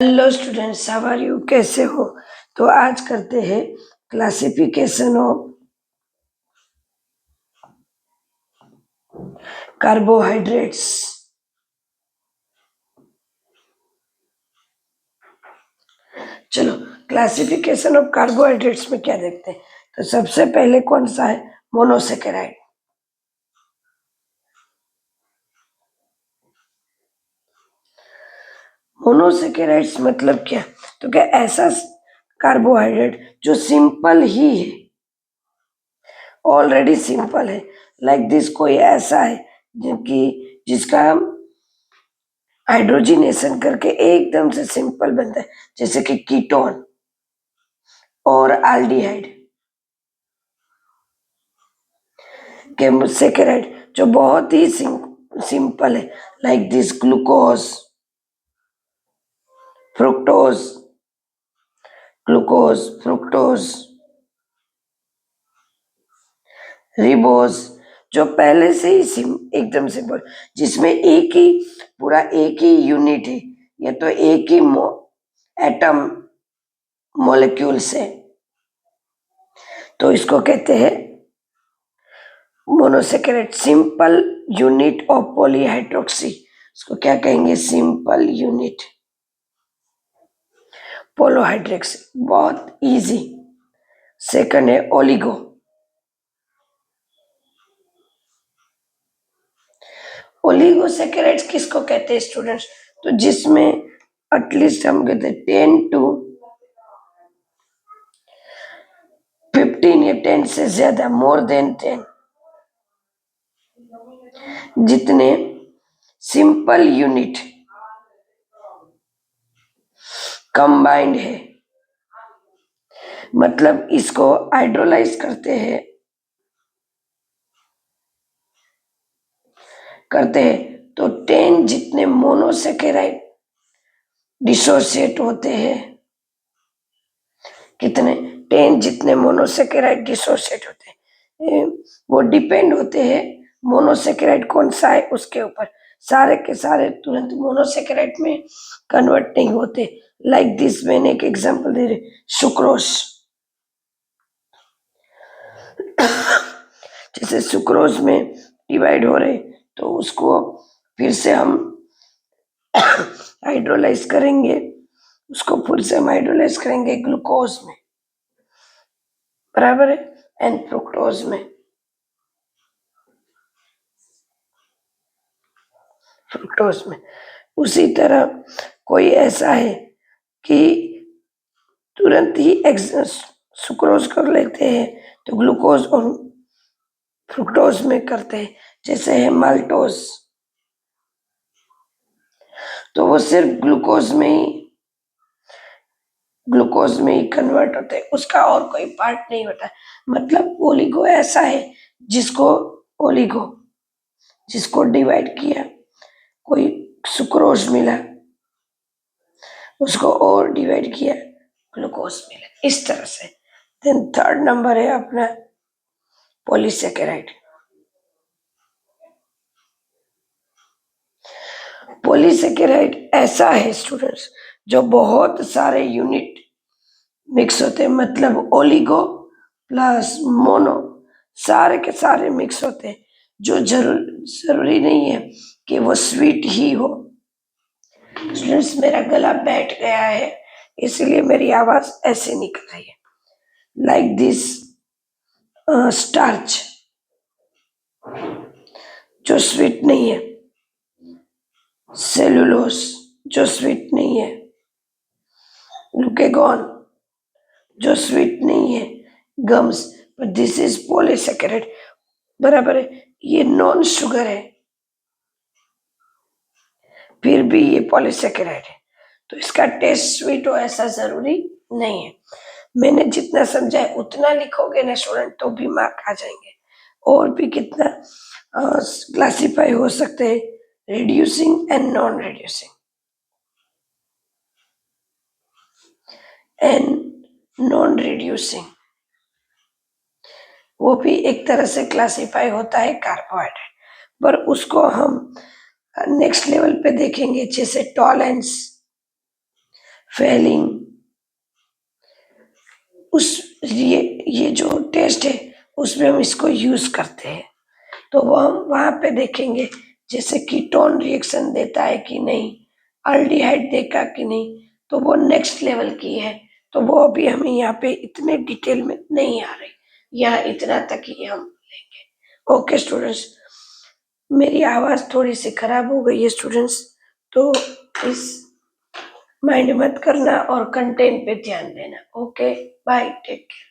Hello students, how are you? कैसे हो? तो आज करते हैं क्लासिफिकेशन ऑफ कार्बोहाइड्रेट्स। चलो, क्लासिफिकेशन ऑफ कार्बोहाइड्रेट्स में क्या देखते हैं? तो सबसे पहले कौन सा है? मोनोसेकेराइड। मोनोसेकेराइड्स मतलब क्या? तो क्या ऐसा कार्बोहाइड्रेट जो सिंपल ही है, ऑलरेडी सिंपल है। लाइक दिस कोई ऐसा है जिसका हाइड्रोजिनेशन करके एकदम से सिंपल बनता है, जैसे कि कीटोन और एल्डिहाइड। सेकेराइड जो बहुत ही सिंपल है, like this glucose, fructose, fructose, ribose, जो पहले से ही एकदम सिंपल, जिसमें एक ही पूरा एक ही यूनिट है, या तो एक ही एटम मॉलिक्यूल्स है, तो इसको कहते हैं monosaccharide. Simple unit of polyhydroxy, इसको क्या कहेंगे? Simple unit polyhydroxy. बहुत इजी। सेकंड है ओलिगो। ओलिगोसेकेराइड्स किसको कहते हैं स्टूडेंट्स? तो जिसमें एटलीस्ट हम कहते हैं 10 to 15 या 10 से ज्यादा, मोर देन 10, जितने सिंपल यूनिट कंबाइंड है, मतलब इसको हाइड्रोलाइज करते हैं तो 10 जितने मोनोसेकेराइड डिसोसिएट होते हैं। कितने? 10 जितने मोनोसेकेराइड डिसोसिएट होते हैं। वो डिपेंड होते हैं मोनोसेकेराइड कौन सा है उसके ऊपर। सारे के सारे तुरंत मोनोसेकेराइड में कन्वर्ट नहीं होते। लाइक दिस, मैंने एक एग्जांपल दे रही, सुक्रोज। जैसे सुक्रोज में डिवाइड हो रहे, तो उसको फिर से हम हाइड्रोलाइज करेंगे, ग्लूकोज में, बराबर है, एंड फ्रुक्टोज में। उसी तरह कोई ऐसा है कि तुरंत ही सुक्रोज कर लेते हैं, तो ग्लूकोज और फ्रुक्टोज में करते हैं, जैसे है माल्टोज। तो वो सिर्फ ग्लूकोज में ही कन्वर्ट होते हैं, उसका और कोई पार्ट नहीं होता। मतलब ओलिगो ऐसा है ओलिगो जिसको डिवाइड किया, कोई सुक्रोज मिला, उसको और डिवाइड किया, ग्लूकोज मिला, इस तरह से। देन थर्ड नंबर है अपना पॉलीसेकेराइड। पॉलीसेकेराइड ऐसा है स्टूडेंट्स जो बहुत सारे यूनिट मिक्स होते हैं, मतलब ओलिगो प्लस मोनो, सारे के सारे मिक्स होते हैं, जो जरूरी नहीं है कि वो स्वीट ही हो। स्टूडेंट्स, मेरा गला बैठ गया है, इसलिए मेरी आवाज ऐसे निकल रही है। लाइक दिस स्टार्च जो स्वीट नहीं है, सेलुलोस जो स्वीट नहीं है, ग्लूकेगॉन जो स्वीट नहीं है, gums, but this is polysaccharide, बराबर है, ये नॉन शुगर है, फिर भी ये पॉलीसेकेराइड है, तो इसका टेस्ट स्वीट हो ऐसा जरूरी नहीं है। मैंने जितना समझा है उतना लिखोगे ना स्टूडेंट, तो भी मार्क आ जाएंगे। और भी कितना क्लासिफाई हो सकते हैं, reducing and non reducing, non reducing, वो भी एक तरह से क्लासिफाई होता है कार्बोहाइड्रेट, पर उसको हम नेक्स्ट लेवल पे देखेंगे, जैसे टॉलेंस, फेलिंग, उस ये जो टेस्ट है उसमें हम इसको यूज करते हैं। तो वो हम वहां पे देखेंगे जैसे कीटोन रिएक्शन देता है कि नहीं, अल्डिहाइड देगा कि नहीं, तो वो नेक्स्ट लेवल की है। तो वो अभी हमें यहाँ पे इतने डिटेल में नहीं आ रही, यहाँ इतना तक ही हम लेंगे। ओके स्टूडेंट्स, मेरी आवाज़ थोड़ी सी खराब हो गई है स्टूडेंट्स, तो इस माइंड मत करना और कंटेंट पे ध्यान देना। Okay, bye, take care.